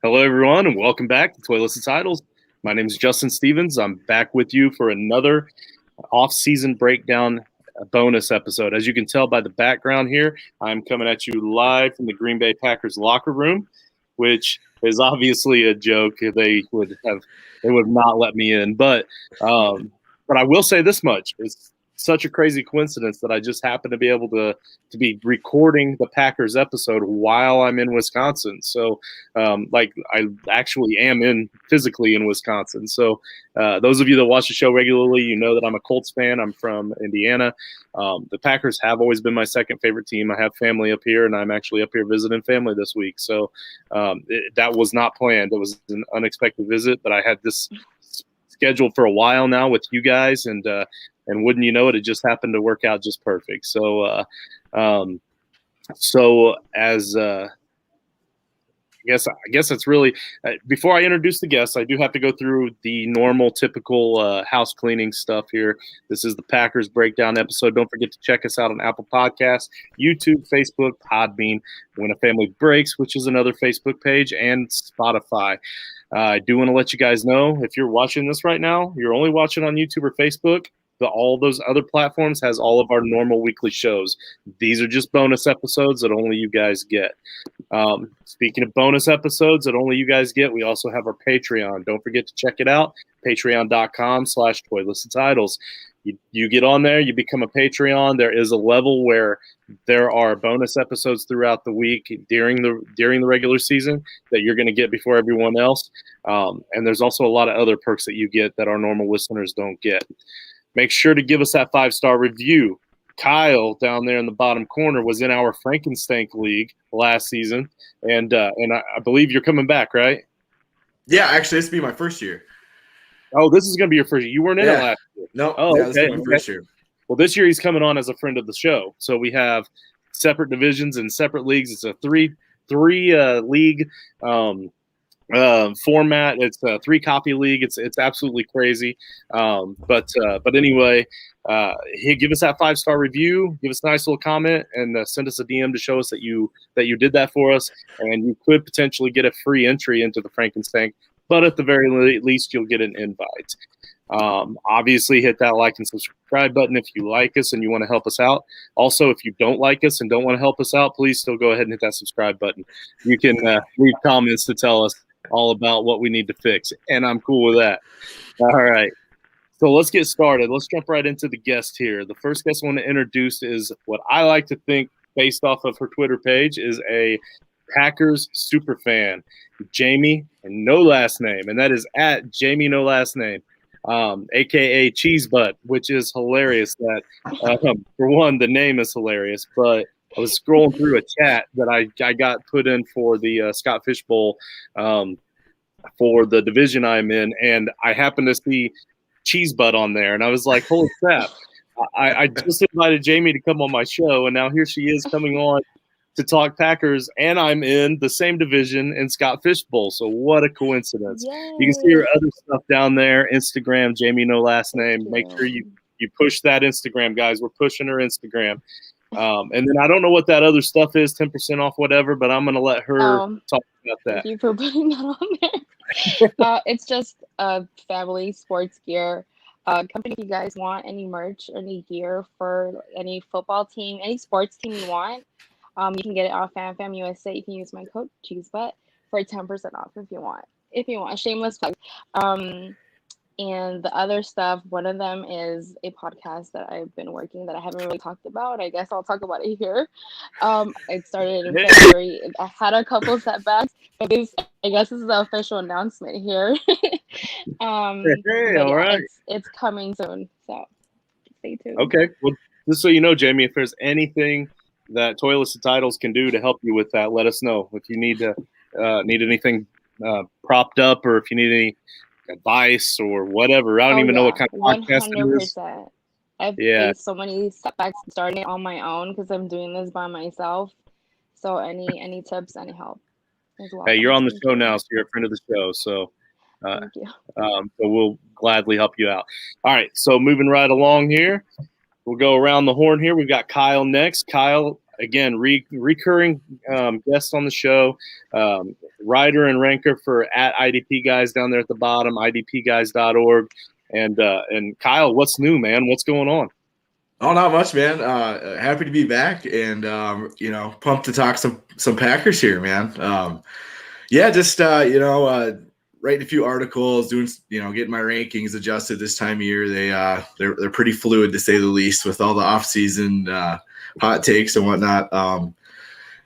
Hello, everyone, and welcome back to Toilets and Titles. My name is Justin Stevens. I'm back with you for another off-season breakdown bonus episode. As you can tell by the background here, I'm coming at you live from the Green Bay Packers locker room, which is obviously a joke. They would not let me in, but I will say this much: it's such a crazy coincidence that I just happened to be able to be recording the Packers episode while I'm in Wisconsin. So, I actually am physically in Wisconsin. So, those of you that watch the show regularly, you know that I'm a Colts fan. I'm from Indiana. The Packers have always been my second favorite team. I have family up here, and I'm actually up here visiting family this week. So, that was not planned. It was an unexpected visit, but I had this scheduled for a while now with you guys, and wouldn't you know it, it just happened to work out just perfect. So, as I guess that's really before I introduce the guests, I do have to go through the normal, typical house cleaning stuff here. This is the Packers breakdown episode. Don't forget to check us out on Apple Podcasts, YouTube, Facebook, Podbean, When a Family Breaks, which is another Facebook page, and Spotify. I do want to let you guys know, if you're watching this right now, you're only watching on YouTube or Facebook. All those other platforms has all of our normal weekly shows. These are just bonus episodes that only you guys get. Speaking of bonus episodes that only you guys get, we also have our Patreon. Don't forget to check it out, patreon.com/Toilets and Titles. You get on there, you become a Patreon. There is a level where there are bonus episodes throughout the week during the regular season that you're going to get before everyone else. And there's also a lot of other perks that you get that our normal listeners don't get. Make sure to give us that 5-star review. Kyle down there in the bottom corner was in our Frankenstein League last season, and I believe you're coming back, right? Yeah, actually, this will be my first year. Oh, this is going to be your first year. You weren't in it last year. No. Oh, yeah, okay. This is my first year. Well, this year he's coming on as a friend of the show. So we have separate divisions and separate leagues. It's a three league format. It's a 3-copy league. It's absolutely crazy. But anyway, give us that 5-star review. Give us a nice little comment and send us a DM to show us that you did that for us. And you could potentially get a free entry into the Frankenstein. But at the very least, you'll get an invite. Obviously, hit that like and subscribe button if you like us and you want to help us out. Also, if you don't like us and don't want to help us out, please still go ahead and hit that subscribe button. You can leave comments to tell us all about what we need to fix, and I'm cool with that. All right. So let's get started. Let's jump right into the guest here. The first guest I want to introduce is what I like to think, based off of her Twitter page, is a Packers super fan, Jamie, and no last name, and that is at Jamie no last name, aka Cheese Butt, which is hilarious. That for one, the name is hilarious, but I was scrolling through a chat that I got put in for the Scott Fish Bowl for the division I'm in, and I happened to see Cheese Butt on there, and I was like, holy crap. I just invited Jamie to come on my show, and now here she is coming on to talk Packers, and I'm in the same division in Scott Fish Bowl. So what a coincidence. Yay. You can see her other stuff down there, Instagram, Jamie no last name. Make sure you push that Instagram, guys. We're pushing her Instagram. And then I don't know what that other stuff is, 10% off whatever, but I'm going to let her talk about that. Thank you for putting that on there. It's just a family sports gear company. If you guys want any merch, any gear for any football team, any sports team you want, you can get it off FanFam USA. You can use my code CheeseButt for 10% off if you want. Shameless plug. And the other stuff, one of them is a podcast that I've been working that I haven't really talked about. I guess I'll talk about it here. It started in February. I had a couple setbacks, but I guess this is the official announcement here. All right. It's coming soon, so stay tuned. Okay. Well, just so you know, Jamie, if there's anything that Toilets and Titles can do to help you with that, let us know. If you need anything propped up, or if you need any advice or whatever. I don't even know what kind of podcast it is. 100%. I've faced so many setbacks starting it on my own because I'm doing this by myself. So any tips, any help as well. Hey, you're on the show now, so you're a friend of the show. So, Thank you. So we'll gladly help you out. All right, so moving right along here, we'll go around the horn here. We've got Kyle next. Kyle, again, recurring guests on the show, writer and ranker for at IDP Guys down there at the bottom, idpguys.org. And Kyle, what's new, man? What's going on? Oh, not much, man. Happy to be back, and pumped to talk some Packers here, man. Just writing a few articles, doing getting my rankings adjusted this time of year. They're pretty fluid, to say the least, with all the off-season hot takes and whatnot. I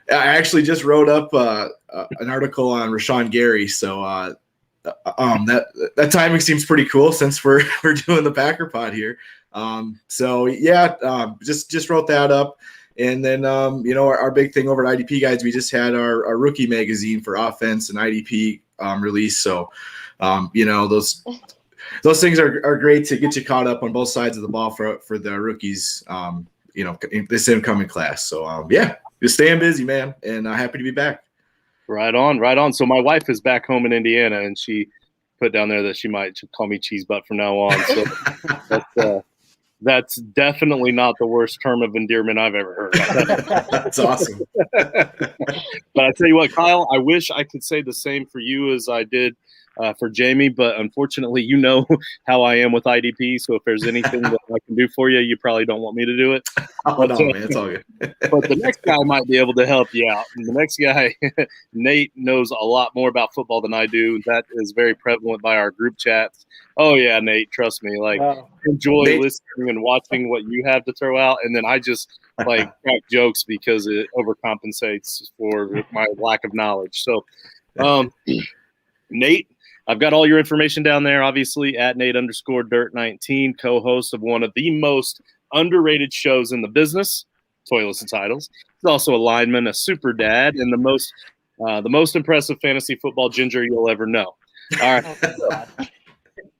actually just wrote up an article on Rashawn Gary, so that timing seems pretty cool since we're doing the Packer pod here. Just wrote that up. And then, our big thing over at IDP Guys, we just had our rookie magazine for offense and IDP release. So, those things are great to get you caught up on both sides of the ball for the rookies, in this incoming class. So, just staying busy, man, and happy to be back. Right on. So my wife is back home in Indiana, and she put down there that she might call me cheese butt from now on. So that's definitely not the worst term of endearment I've ever heard. That's awesome. But I tell you what, Kyle, I wish I could say the same for you as I did for Jamie, but unfortunately, you know how I am with IDP. So if there's anything that I can do for you, you probably don't want me to do it. Man, it's all good. But the next guy might be able to help you out. And the next guy, Nate, knows a lot more about football than I do. That is very prevalent by our group chats. Oh yeah, Nate, trust me. Enjoy listening and watching what you have to throw out, and then I just crack jokes because it overcompensates for my lack of knowledge. So, Nate, I've got all your information down there, obviously, at Nate_Dirt19, co-host of one of the most underrated shows in the business, Toilets and Titles. He's also a lineman, a super dad, and the most impressive fantasy football ginger you'll ever know. All right.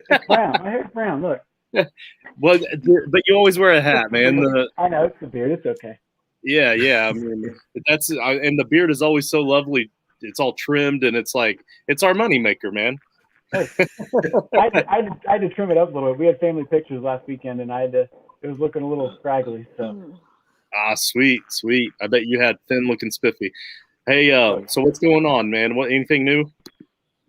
It's brown. My hair's brown. Look. Well, but you always wear a hat, man. I know, it's the beard. It's okay. Yeah. I mean, and the beard is always so lovely. It's all trimmed, and it's our moneymaker, man. Hey, I had to trim it up a little bit. We had family pictures last weekend, and it was looking a little scraggly. So. Sweet. I bet you had thin-looking spiffy. Hey, so what's going on, man? Anything new?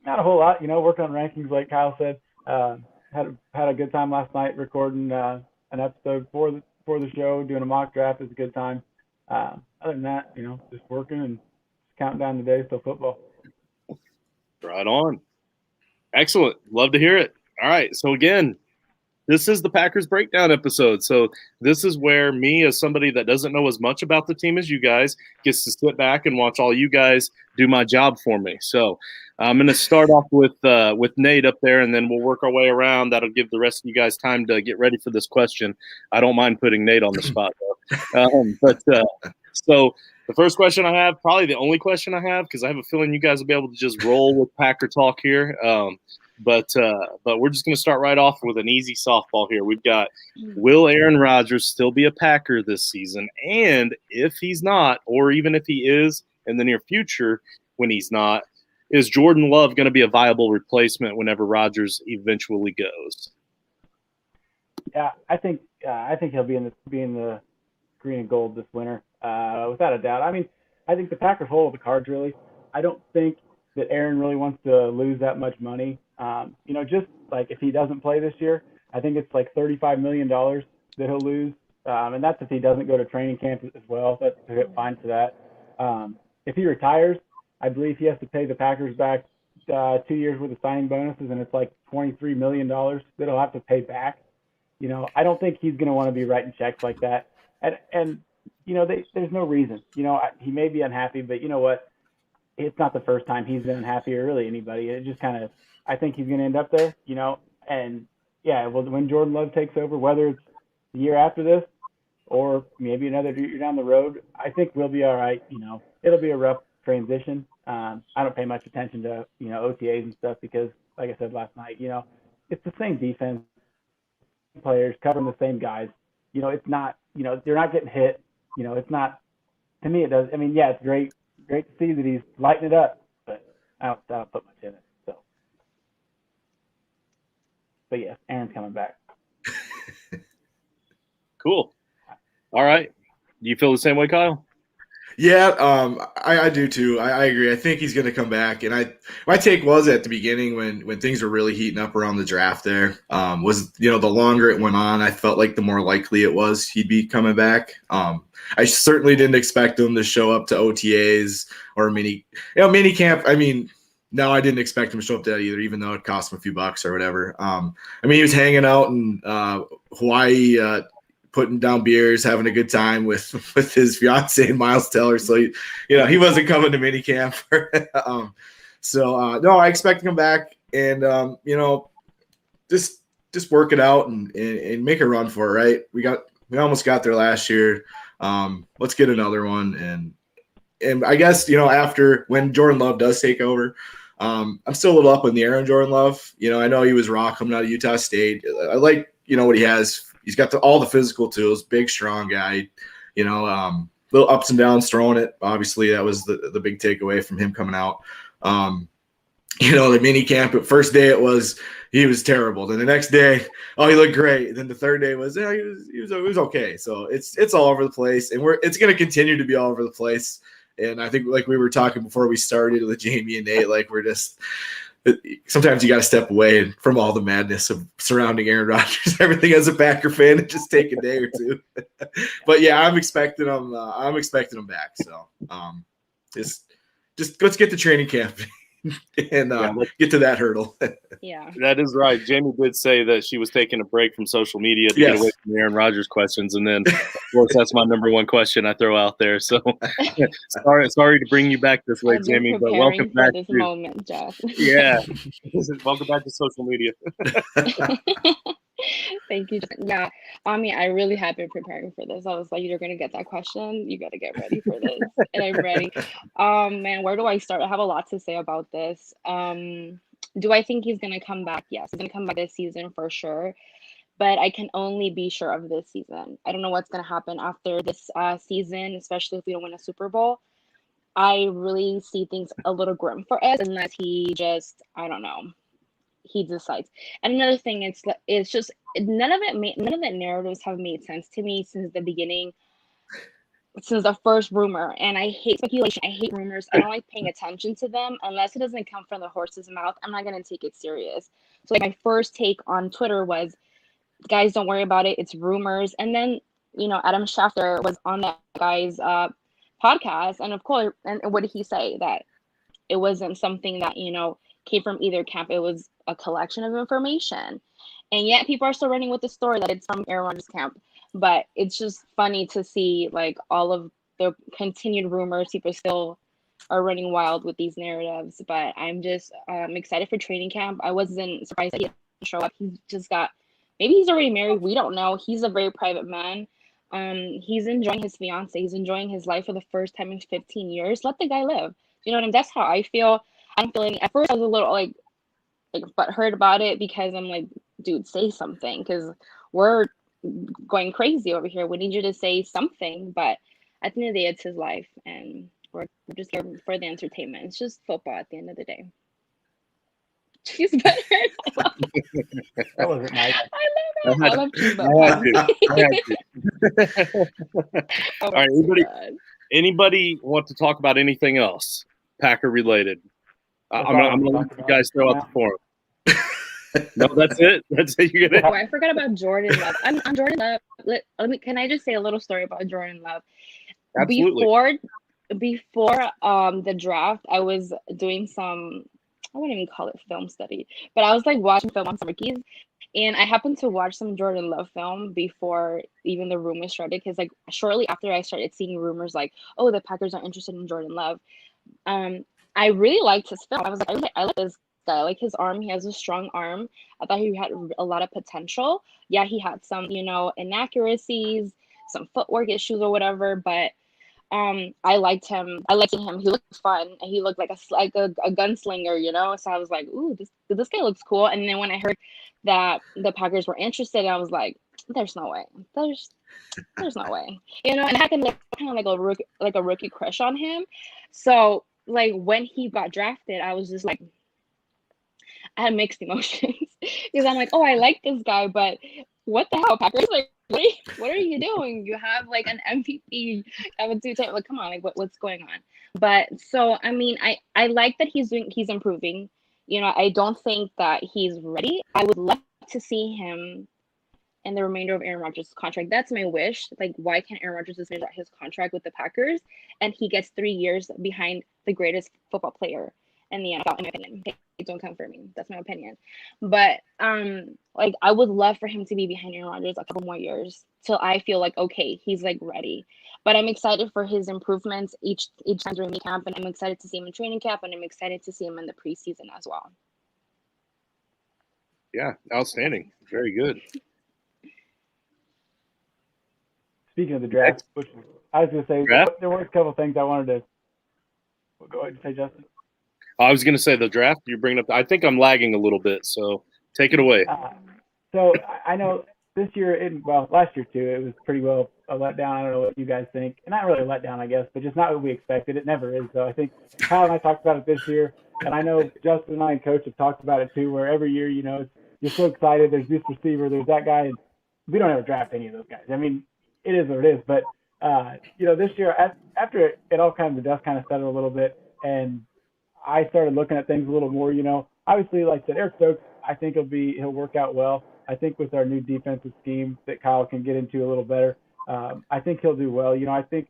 Not a whole lot. Working on rankings, like Kyle said. Had a good time last night recording an episode for the show. Doing a mock draft is a good time. Other than that, just working and counting down the days till football. Right on. Excellent. Love to hear it. All right. So again, this is the Packers breakdown episode. So this is where me, as somebody that doesn't know as much about the team as you guys, gets to sit back and watch all you guys do my job for me. So I'm going to start off with Nate up there, and then we'll work our way around. That'll give the rest of you guys time to get ready for this question. I don't mind putting Nate on the spot, though. So the first question I have, probably the only question I have, because I have a feeling you guys will be able to just roll with Packer talk here. But we're just going to start right off with an easy softball here. We've got, will Aaron Rodgers still be a Packer this season? And if he's not, or even if he is in the near future when he's not, is Jordan Love going to be a viable replacement whenever Rodgers eventually goes? Yeah, I think he'll be in the green and gold this winter, without a doubt. I mean, I think the Packers hold the cards, really. I don't think that Aaron really wants to lose that much money. Just like if he doesn't play this year, I think it's like $35 million that he'll lose. And that's if he doesn't go to training camp as well. That's fine for that. If he retires, I believe he has to pay the Packers back 2 years worth of signing bonuses, and it's like $23 million that he'll have to pay back. I don't think he's going to want to be writing checks like that. And there's no reason. He may be unhappy, but you know what? It's not the first time he's been unhappy, or really anybody. It just kind of, I think he's going to end up there, and yeah, well, when Jordan Love takes over, whether it's the year after this or maybe another year down the road, I think we'll be all right. It'll be a rough transition. I don't pay much attention to, OTAs and stuff because, like I said last night, it's the same defense, players covering the same guys. It's not, they're not getting hit. It's not, to me, it does. I mean, yeah, it's great to see that he's lighting it up, but I don't put much in it. So, but yeah, Aaron's coming back. Cool. All right. Do you feel the same way, Kyle? Yeah, I do too. I agree. I think he's going to come back. And my take was at the beginning when things were really heating up around the draft there, was, the longer it went on, I felt like the more likely it was he'd be coming back. I certainly didn't expect him to show up to OTAs or mini camp. I mean, no, I didn't expect him to show up to that either, even though it cost him a few bucks or whatever. He was hanging out in Hawaii, putting down beers, having a good time with his fiance and Miles Teller. So he wasn't coming to minicamp. No, I expect to come back and just work it out and make a run for it. Right? We almost got there last year. Let's get another one. And I guess after when Jordan Love does take over, I'm still a little up in the air on Jordan Love. I know he was raw coming out of Utah State. I like what he has. He's got all the physical tools, big, strong guy, little ups and downs throwing it. Obviously, that was the big takeaway from him coming out. The mini camp, first day he was terrible. Then the next day, he looked great. Then the third day he was okay. So it's all over the place, and it's going to continue to be all over the place. And I think, like we were talking before we started with Jamie and Nate, like we're just – sometimes you got to step away from all the madness of surrounding Aaron Rodgers, everything as a Packer fan, and just take a day or two. But yeah, I'm expecting him back. So just let's get to training camp and get to that hurdle. Yeah, that is right. Jamie did say that she was taking a break from social media to get away from the Aaron Rodgers questions, and then of course that's my number one question I throw out there. So sorry to bring you back this way, Jamie, but welcome back to this moment, Jeff. Yeah, welcome back to social media. Thank you. Yeah, I really have been preparing for this. I was like, you're gonna get that question. You gotta get ready for this, and I'm ready. Man, where do I start? I have a lot to say about this. Do I think he's gonna come back? Yes, he's gonna come back this season for sure. But I can only be sure of this season. I don't know what's gonna happen after this season, especially if we don't win a Super Bowl. I really see things a little grim for us unless he just, I don't know, he decides. And another thing, it's just none of the narratives have made sense to me since the beginning, since the first rumor. And I hate speculation. I hate rumors. I don't like paying attention to them unless it doesn't come from the horse's mouth. I'm not gonna take it serious. So like my first take on Twitter was, guys, don't worry about it. It's rumors. And then Adam Schefter was on that guy's podcast, and of course, and what did he say? That it wasn't something that came from either camp. It was a collection of information, and yet people are still running with the story that it's from Aaron Rodgers' camp. But it's just funny to see like all of the continued rumors. People still are running wild with these narratives. But I'm just excited for training camp. I wasn't surprised that he didn't show up. He's just got, maybe he's already married. We don't know. He's a very private man. He's enjoying his fiance. He's enjoying his life for the first time in 15 years. Let the guy live. You know what I mean? That's how I feel. I don't feel any. At first, I was a little like butthurt about it because I'm like, dude, say something because we're going crazy over here. We need you to say something. But at the end of the day, it's his life, and we're just here for the entertainment. It's just football at the end of the day. She's better. That wasn't nice. I love cheese All right, anybody want to talk about anything else Packer related? I'm gonna let you guys throw out the forum. No, that's it. That's it. You're gonna. Oh, I forgot about Jordan Love. I'm Jordan Love. Let me. Can I just say a little story about Jordan Love? Absolutely. Before the draft, I was doing some, I wouldn't even call it film study, but I was like watching film on some rookies, and I happened to watch some Jordan Love film before even the rumors started, because like shortly after I started seeing rumors like, oh, the Packers are interested in Jordan Love. I really liked his film. I was like, I like this guy. I like his arm. He has a strong arm. I thought he had a lot of potential. Yeah, he had some, inaccuracies, some footwork issues or whatever, but I liked him. I liked him. He looked fun, and he looked like a gunslinger, So I was like, ooh, this guy looks cool. And then when I heard that the Packers were interested, I was like, there's no way. There's no way. And I had kind of like a rookie crush on him. So like when he got drafted, I was just like, I had mixed emotions because I'm like, oh, I like this guy, but what the hell, Packers? Like, what are you doing? You have like an MVP, you have a two-time. Like, come on, like what's going on? But so I mean, I like that he's improving. You know, I don't think that he's ready. I would love to see him in the remainder of Aaron Rodgers' contract. That's my wish. Like, why can't Aaron Rodgers just finish out his contract with the Packers and he gets 3 years behind the greatest football player in the NFL, in my opinion. Okay, don't come for me. That's my opinion. But like I would love for him to be behind Aaron Rodgers a couple more years till I feel like okay, he's like ready. But I'm excited for his improvements each time during the camp, and I'm excited to see him in training camp, and I'm excited to see him in the preseason as well. Yeah, outstanding. Very good. Speaking of the draft, which I was going to say, there were a couple of things I wanted to go ahead and say, Justin. I was going to say the draft you're bringing up. I think I'm lagging a little bit, so take it away. So I know this year, last year too, it was pretty well a letdown. I don't know what you guys think. And not really a letdown, I guess, but just not what we expected. It never is, though. I think Kyle and I talked about it this year, and I know Justin and I and Coach have talked about it too, where every year, you know, you're so excited. There's this receiver, there's that guy, and we don't ever draft any of those guys. I mean, it is what it is. But, you know, this year, after it all kind of, the dust kind of settled a little bit, and I started looking at things a little more, you know, obviously, like I said, Eric Stokes, I think he'll work out well. I think with our new defensive scheme that Kyle can get into a little better, I think he'll do well. You know, I think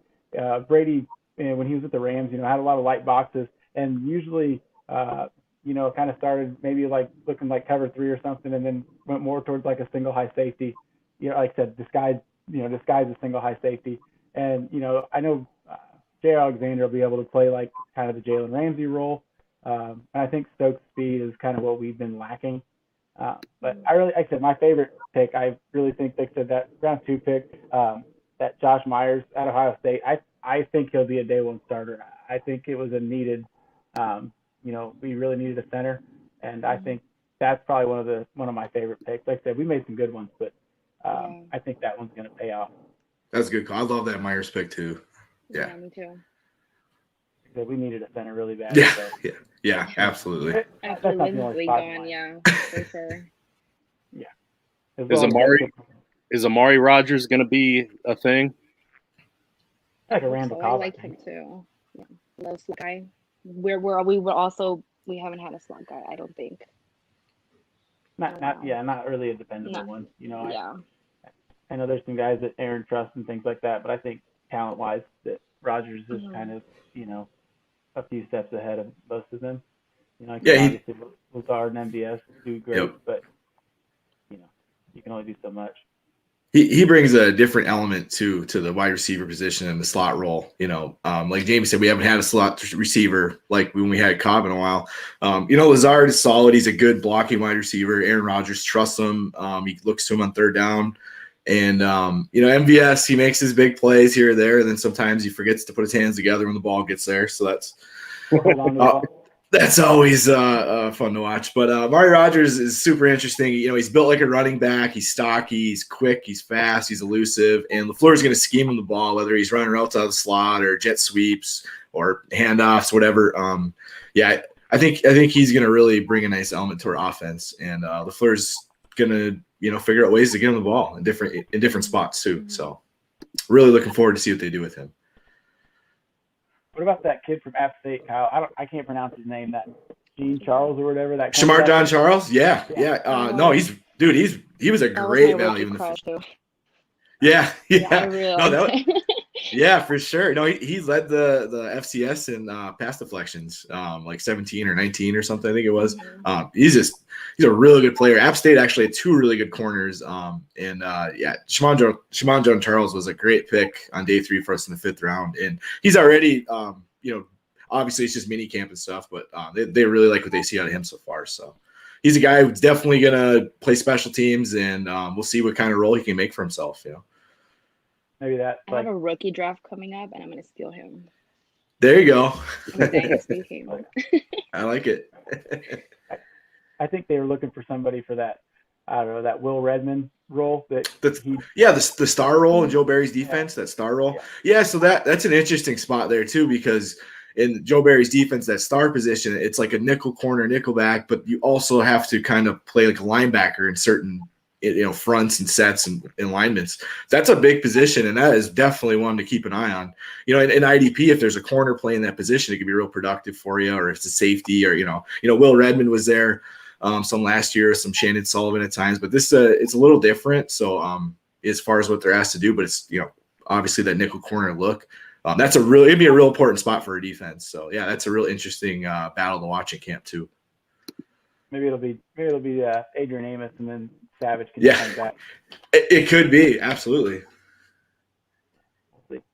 Brady, when he was at the Rams, you know, had a lot of light boxes, and usually, you know, kind of started maybe like looking like cover 3 or something, and then went more towards like a single high safety. You know, like I said, disguise a single high safety. And, you know, I know Jay Alexander will be able to play like kind of the Jalen Ramsey role. And I think Stokes' speed is kind of what we've been lacking. But like I said, my favorite pick, I really think they said that round 2 pick, that Josh Myers at Ohio State, I think he'll be a day 1 starter. I think it was a needed, you know, we really needed a center. And I think that's probably one of my favorite picks. Like I said, we made some good ones, but I think that one's going to pay off. That's a good call. I love that Myers pick too. Yeah, me too. We needed a center really bad. Yeah, so. yeah, absolutely. After Lindsay gone, yeah, for sure. Yeah. Is Amari Rodgers going to be a thing? Like a Randall Cobb. I like him too. Yeah, low slot guy. We haven't had a slot guy. I don't think. Not really a dependable one. You know. Yeah. I know there's some guys that Aaron trusts and things like that, but I think talent-wise that Rodgers is kind of, you know, a few steps ahead of most of them. You know, obviously Lazard and MVS do great, but you know, you can only do so much. He brings a different element to the wide receiver position and the slot role. You know, like Jamie said, we haven't had a slot receiver like when we had Cobb in a while. You know, Lazard is solid. He's a good blocking wide receiver. Aaron Rodgers trusts him. He looks to him on 3rd down. And, you know, MVS, he makes his big plays here or there, and then sometimes he forgets to put his hands together when the ball gets there. So that's always fun to watch. But Amari Rodgers is super interesting. You know, he's built like a running back. He's stocky. He's quick. He's fast. He's elusive. And LaFleur is going to scheme him the ball, whether he's running routes out of the slot or jet sweeps or handoffs, whatever. I think he's going to really bring a nice element to our offense. And LaFleur's going to, you know, figure out ways to get him the ball in different spots too. So really looking forward to see what they do with him. What about that kid from App State, Kyle? I can't pronounce his name. That Gene Charles or whatever. That Shamar John Charles. Yeah. No, he was a great value in the future. Yeah. Yeah, for sure. No, he led the FCS in pass deflections, like 17 or 19 or something, I think it was. He's a really good player. App State actually had 2 really good corners. Shimon John Charles was a great pick on day 3 for us in the 5th round. And he's already, you know, obviously it's just mini camp and stuff, but they really like what they see out of him so far. So he's a guy who's definitely going to play special teams, and we'll see what kind of role he can make for himself, you know. Maybe that. I have a rookie draft coming up, and I'm going to steal him. There you go. I like it. I think they were looking for somebody for that. I don't know, that Will Redmond role. The star role in Joe Barry's defense. That star role. Yeah. So that's an interesting spot there too, because in Joe Barry's defense, that star position, it's like a nickel corner, nickel back, but you also have to kind of play like a linebacker in certain fronts and sets and linemen. That's a big position, and that is definitely one to keep an eye on. In IDP, if there's a corner playing that position, it can be real productive for you, or if it's a safety, or Will Redmond was there some last year, some Shannon Sullivan at times, but this it's a little different. So as far as what they're asked to do, but it's obviously that nickel corner look. It'd be a real important spot for a defense. So yeah, that's a real interesting battle to watch in camp too. Maybe it'll be Adrian Amos, and then Savage can come back. It could be, absolutely.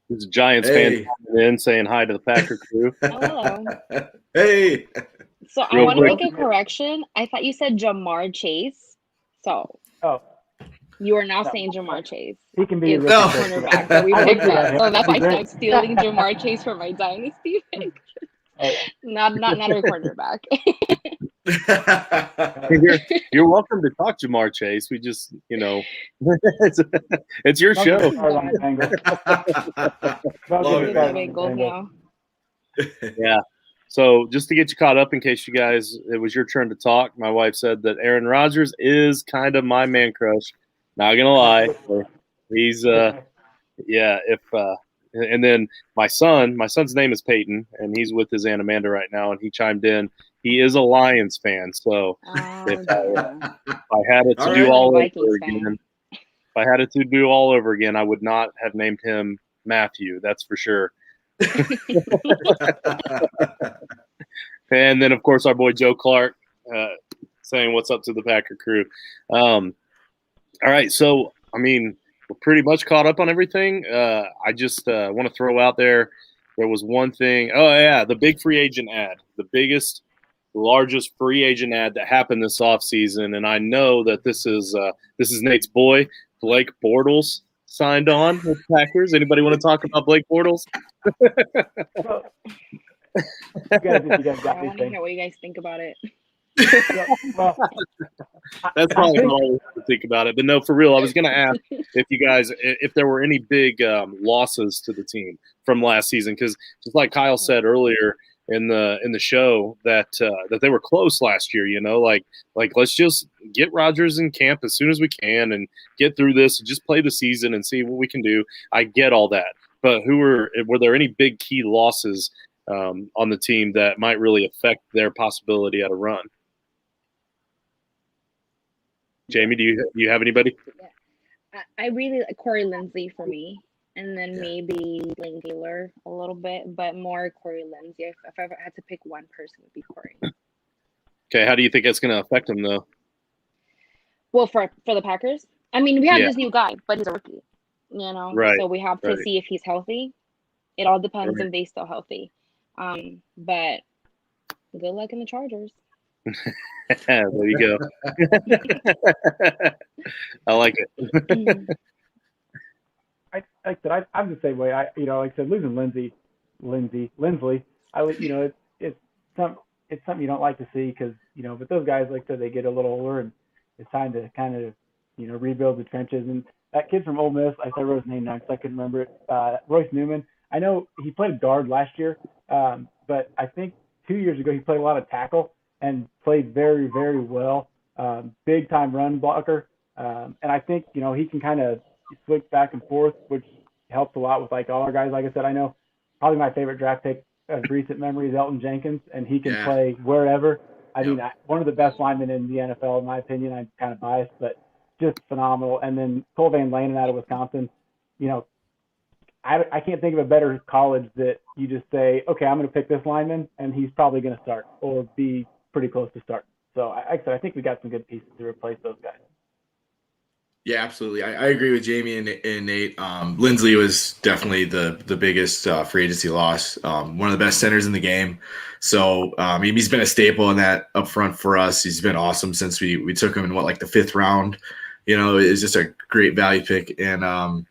There's a Giants fan coming in saying hi to the Packer crew. Hello. Hey. So I want to make a correction. I thought you said Jamar Chase. So you are now saying Jamar Chase. He can be a cornerback that we picked up. So that's why I started stealing Jamar Chase for my dynasty pick. Not a cornerback. You're welcome to talk Jamar Chase. We just, it's your show. Yeah. So just to get you caught up in case you guys, it was your turn to talk. My wife said that Aaron Rodgers is kind of my man crush. Not gonna lie. He's and then my son's name is Peyton, and he's with his Aunt Amanda right now, and he chimed in. He is a Lions fan, so if I had it to do all over again, I would not have named him Matthew. That's for sure. And then, of course, our boy Joe Clark saying what's up to the Packer crew. All right, so we're pretty much caught up on everything. I just want to throw out there was one thing. Oh yeah, the big free agent ad, the biggest, largest free agent ad that happened this offseason. And I know that this is Nate's boy, Blake Bortles, signed on with Packers. Anybody want to talk about Blake Bortles? I want to hear what you guys think about it. That's probably all to think about it. But no, for real, I was going to ask if there were any big losses to the team from last season, because just like Kyle said earlier in the show that they were close last year. Like let's just get Rodgers in camp as soon as we can and get through this and just play the season and see what we can do. I get all that, but were there any big key losses on the team that might really affect their possibility at a run? Jamie, do you have anybody? Yeah. I really like Corey Linsley for me, and then maybe Lane Taylor a little bit, but more Corey Linsley. If I ever had to pick one person, it would be Corey. Okay, how do you think that's going to affect him, though? Well, for the Packers, we have this new guy, but he's a rookie, Right. So we have to see if he's healthy. It all depends if they're still healthy. But good luck in the Chargers. There you go. I like it. I'm the same way. Like I said, losing Linsley, it's something you don't like to see because but those guys, like I said, they get a little older and it's time to kind of rebuild the trenches. And that kid from Ole Miss, I wrote his name down because I couldn't remember it. Royce Newman. I know he played guard last year, but I think 2 years ago he played a lot of tackle and played very, very well. Big time run blocker, and I think he can kind of switch back and forth, which helps a lot with like all our guys. Like I said, I know probably my favorite draft pick of recent memory is Elton Jenkins, and he can play wherever. I mean, one of the best linemen in the NFL, in my opinion. I'm kind of biased, but just phenomenal. And then Cole Van Lanen out of Wisconsin. I can't think of a better college that you just say, okay, I'm going to pick this lineman, and he's probably going to start or be pretty close to start. So I think we got some good pieces to replace those guys. Yeah, absolutely. I agree with Jamie and Nate. Linsley was definitely the biggest free agency loss. One of the best centers in the game. So he's been a staple in that up front for us. He's been awesome since we took him in the 5th round. It's just a great value pick. And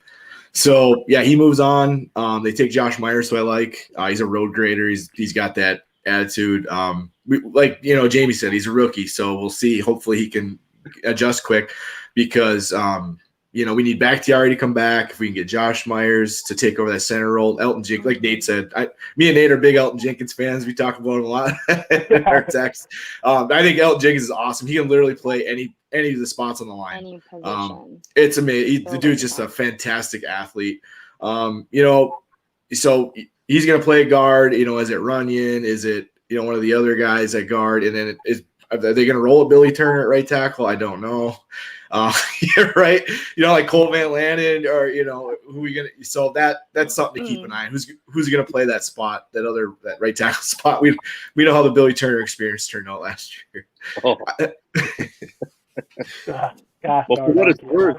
so yeah, he moves on. They take Josh Myers, who I like. He's a road grader. He's got that attitude. Jamie said, he's a rookie, so we'll see. Hopefully he can adjust quick because we need Bakhtiari to come back. If we can get Josh Myers to take over that center role, Elton Jenkins, like Nate said, me and Nate are big Elton Jenkins fans. We talk about him a lot in our text. I think Elton Jenkins is awesome. He can literally play any of the spots on the line. Any position. It's amazing. The So dude's just a fantastic athlete. You know, so he's going to play guard. You know, is it Runyon? Is it, you know, one of the other guys at guard? And then are they going to roll a Billy Turner at right tackle? I don't know. You're right. You know, like Cole Van Lanen, or, you know, who we going to – so that's something to keep an eye on. Who's going to play that spot, that right tackle spot? We know how the Billy Turner experience turned out last year. Oh. Gosh, well, for what it's worth,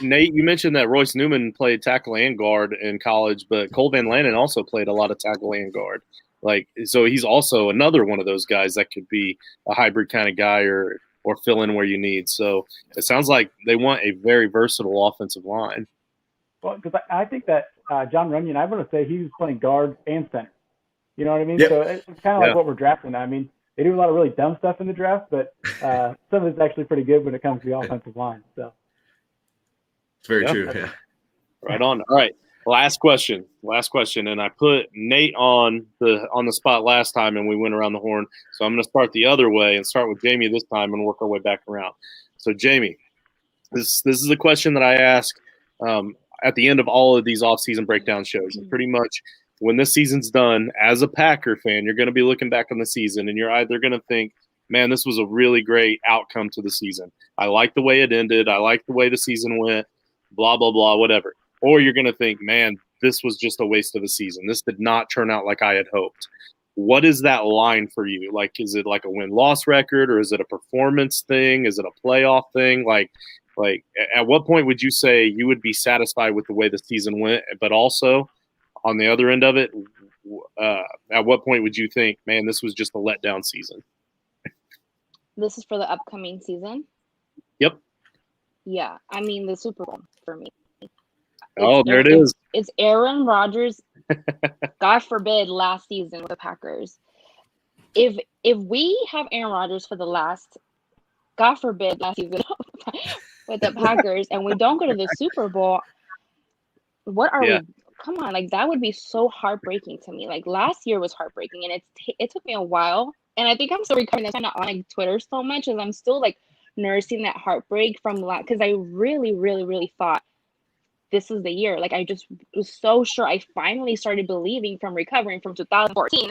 Nate, you mentioned that Royce Newman played tackle and guard in college, but Cole Van Lanen also played a lot of tackle and guard. Like, so he's also another one of those guys that could be a hybrid kind of guy or fill in where you need. So it sounds like they want a very versatile offensive line. Well, because I think that John Runyon, I want to say he was playing guard and center. You know what I mean? Yep. So it's kind of like what we're drafting now. I mean, they do a lot of really dumb stuff in the draft, but some of it's actually pretty good when it comes to the offensive line. So it's very true. Yeah. Right on. All right. Last question. And I put Nate on the spot last time, and we went around the horn. So I'm going to start the other way and start with Jamie this time and work our way back around. So Jamie, this is a question that I ask at the end of all of these off-season breakdown shows. And pretty much when this season's done, as a Packer fan, you're going to be looking back on the season, and you're either going to think, man, this was a really great outcome to the season. I like the way it ended. I like the way the season went, blah, blah, blah, whatever. Or you're going to think, man, this was just a waste of a season. This did not turn out like I had hoped. What is that line for you? Like, is it like a win-loss record, or is it a performance thing? Is it a playoff thing? Like at what point would you say you would be satisfied with the way the season went, but also on the other end of it, at what point would you think, man, this was just a letdown season? This is for the upcoming season? Yep. Yeah. I mean, the Super Bowl for me. There it is. It's Aaron Rodgers, God forbid, last season with the Packers. If we have Aaron Rodgers for the last, God forbid, last season with the Packers, and we don't go to the Super Bowl, what are we? Come on, like that would be so heartbreaking to me. Like last year was heartbreaking, and it took me a while, and I think I'm still recovering. That's why I'm not on like Twitter so much, as I'm still like nursing that heartbreak from last, because I really, really, really thought this is the year. Like I just was so sure. I finally started believing from recovering from 2014.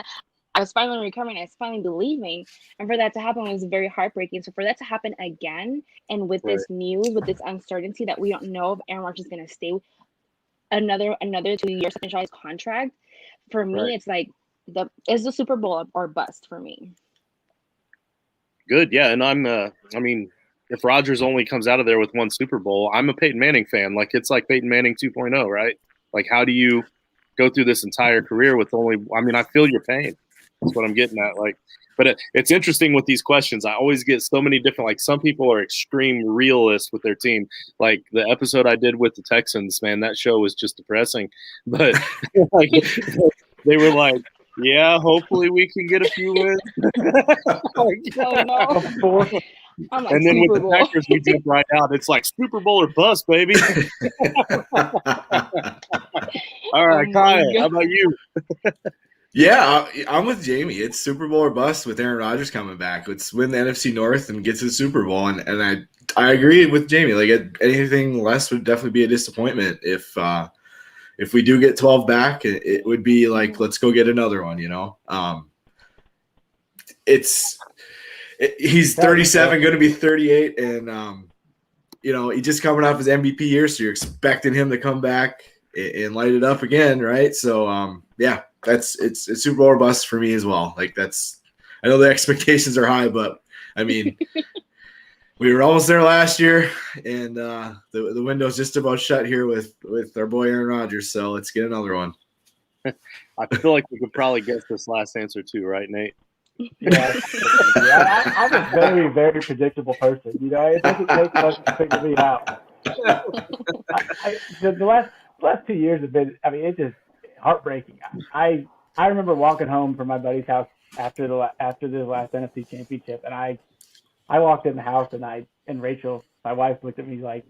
I was finally recovering. I was finally believing. And for that to happen was very heartbreaking. So for that to happen again, and with this news, with this uncertainty that we don't know if Aaron Rodgers is going to stay another 2 years franchise contract, for me, it's like is the Super Bowl or bust for me. Good. Yeah. And I mean, if Rodgers only comes out of there with one Super Bowl, I'm a Peyton Manning fan. Like it's like Peyton Manning 2.0, right? Like how do you go through this entire career with only – I mean, I feel your pain. That's what I'm getting at. Like, but it's interesting with these questions. I always get so many different – like some people are extreme realists with their team. Like the episode I did with the Texans, man, that show was just depressing. But like, they were like, yeah, hopefully we can get a few wins. No. Like, and then with the Packers, we jump right out. It's like Super Bowl or bust, baby. All right, Kyle, how about you? Yeah, I'm with Jamie. It's Super Bowl or bust with Aaron Rodgers coming back. Let's win the NFC North and get to the Super Bowl. And I agree with Jamie. Like anything less would definitely be a disappointment. If we do get 12 back, it would be like, let's go get another one. You know, he's 37, going to be 38, and you know, he's just coming off his MVP year, so you're expecting him to come back and light it up again, right? So yeah, it's Super Bowl or bust for me as well. Like I know the expectations are high, but I mean, we were almost there last year, and the window's just about shut here with our boy Aaron Rodgers. So let's get another one. I feel like we could probably guess this last answer too, right, Nate? Yeah, I'm a very, very predictable person. You know, it doesn't take much to figure me out. The last 2 years have been, I mean, it's just heartbreaking. I remember walking home from my buddy's house after the last NFC Championship, and I walked in the house, and Rachel, my wife, looked at me like,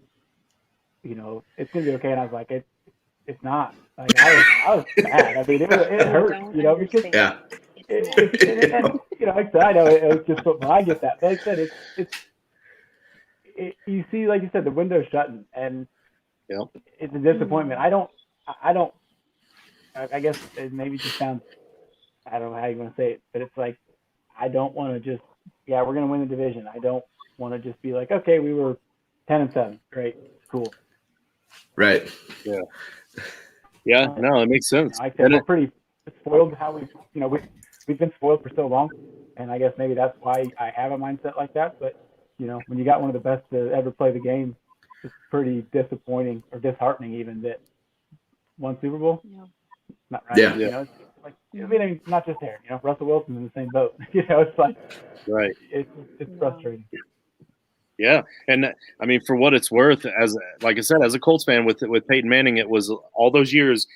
you know, it's gonna be okay, and I was like, it's not. Like I was sad. I mean, it hurt, you know, because yeah. And, you know, like I said, I know it was just football. I get that. But like I said, you see, like you said, the window's shutting, and Yeah. it's a disappointment. I guess it maybe just sounds, I don't know how you want to say it, but it's like, I don't want to just, we're going to win the division. I don't want to just be like, okay, we were 10-7. Great. Cool. Right. Yeah. Yeah. No, it makes sense. I said we're pretty spoiled how we've been spoiled for so long. And I guess maybe that's why I have a mindset like that. But, when you got one of the best to ever play the game, it's pretty disappointing or disheartening even that one Super Bowl. Yeah. Not right. Yeah. It's like, I mean, not just Aaron, Russell Wilson's in the same boat. It's like, right. It's frustrating. Yeah, and I mean, for what it's worth, like I said, as a Colts fan with Peyton Manning, it was all those years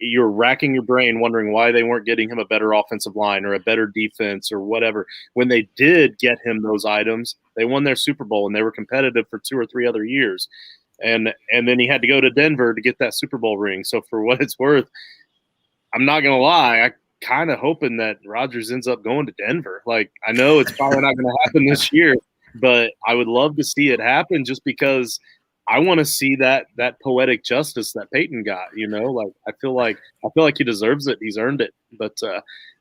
you're racking your brain wondering why they weren't getting him a better offensive line or a better defense or whatever. When they did get him those items, they won their Super Bowl and they were competitive for 2 or 3 other years. And then he had to go to Denver to get that Super Bowl ring. So for what it's worth, I'm not gonna lie, I kind of hoping that Rodgers ends up going to Denver. Like, I know it's probably not going to happen this year, but I would love to see it happen just because I want to see that poetic justice that Peyton got. Like I feel like he deserves it. He's earned it. But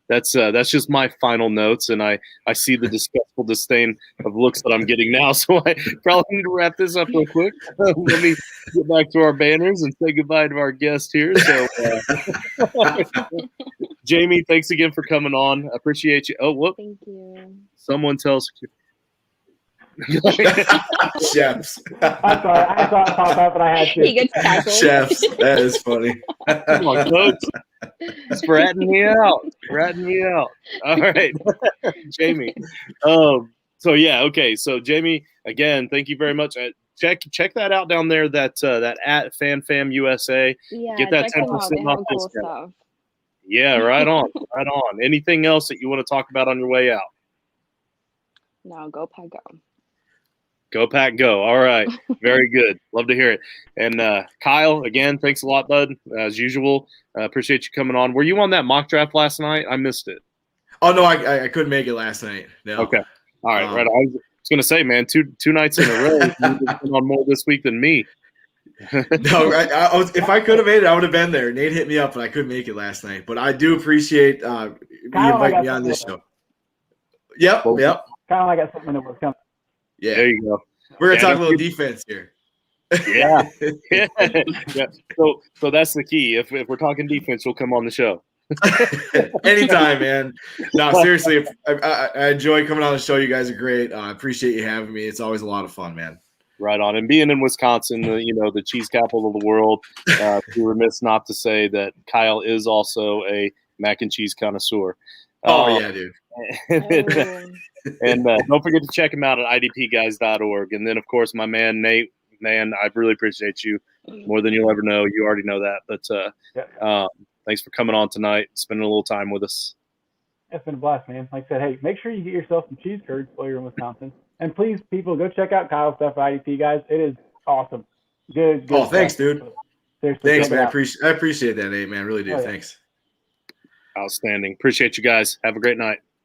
that's just my final notes, and I see the disgustful disdain of looks that I'm getting now. So I probably need to wrap this up real quick. Let me get back to our banners and say goodbye to our guest here. So, Jamie, thanks again for coming on. I appreciate you. Oh, whoop! Thank you. Someone tells. Chefs. I'm sorry. I saw it pop up, and I had to. He gets tackled. Chefs. That is funny. Come on, coach. It's ratting me out. All right, Jamie. So yeah, okay. So Jamie, again, thank you very much. Check that out down there. That at FanFam USA. Yeah, Get that check them out. 10% They off have cool discount. stuff. Yeah, right on, right on. Anything else that you want to talk about on your way out? No, go Pack Go. Go Pack Go. All right. Very good. Love to hear it. And Kyle, again, thanks a lot, bud, as usual. Appreciate you coming on. Were you on that mock draft last night? I missed it. Oh, no, I couldn't make it last night. No. Okay. All right. Right. I was going to say, man, two nights in a row, you've been on more this week than me. No, I was, if I could have made it, I would have been there. Nate hit me up, but I couldn't make it last night. But I do appreciate you inviting me on this show. Yep. Kind of like I got something that was coming. Yeah. There you go. We're going to talk a little defense here. Yeah. Yeah. So that's the key. If we're talking defense, you'll come on the show. Anytime, man. No, seriously, I enjoy coming on the show. You guys are great. I appreciate you having me. It's always a lot of fun, man. Right on. And being in Wisconsin, the cheese capital of the world, we're remiss not to say that Kyle is also a mac and cheese connoisseur. Yeah, dude. And don't forget to check him out at idpguys.org. And then, of course, my man, Nate, man, I really appreciate you more than you'll ever know. You already know that. But thanks for coming on tonight, spending a little time with us. It's been a blast, man. Like I said, hey, make sure you get yourself some cheese curds while you're in Wisconsin. And please, people, go check out Kyle's stuff at IDP, guys. It is awesome. Good Oh, thanks, dude. Seriously, thanks, man. I appreciate that, Nate, man. Really do. Oh, yeah. Thanks. Outstanding. Appreciate you guys. Have a great night.